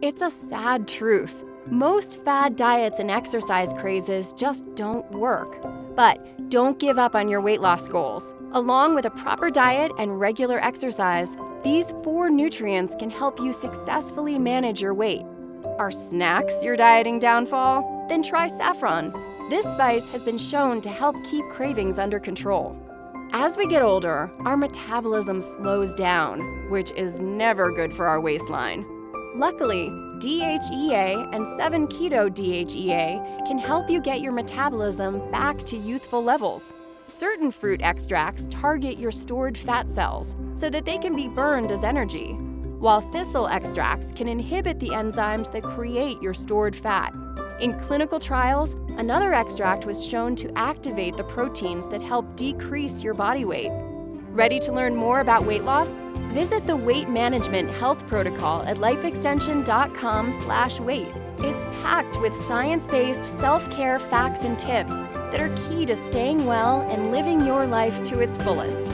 It's a sad truth. Most fad diets and exercise crazes just don't work. But don't give up on your weight loss goals. Along with a proper diet and regular exercise, these 4 nutrients can help you successfully manage your weight. Are snacks your dieting downfall? Then try saffron. This spice has been shown to help keep cravings under control. As we get older, our metabolism slows down, which is never good for our waistline. Luckily, D.H.E.A and 7-keto D.H.E.A can help you get your metabolism back to youthful levels. Certain fruit extracts target your stored fat cells so that they can be burned as energy, while thistle extracts can inhibit the enzymes that create your stored fat. In clinical trials, another extract was shown to activate the proteins that help decrease your body weight. Ready to learn more about weight loss? Visit the Weight Management Health Protocol at lifeextension.com/weight. It's packed with science-based self-care facts and tips that are key to staying well and living your life to its fullest.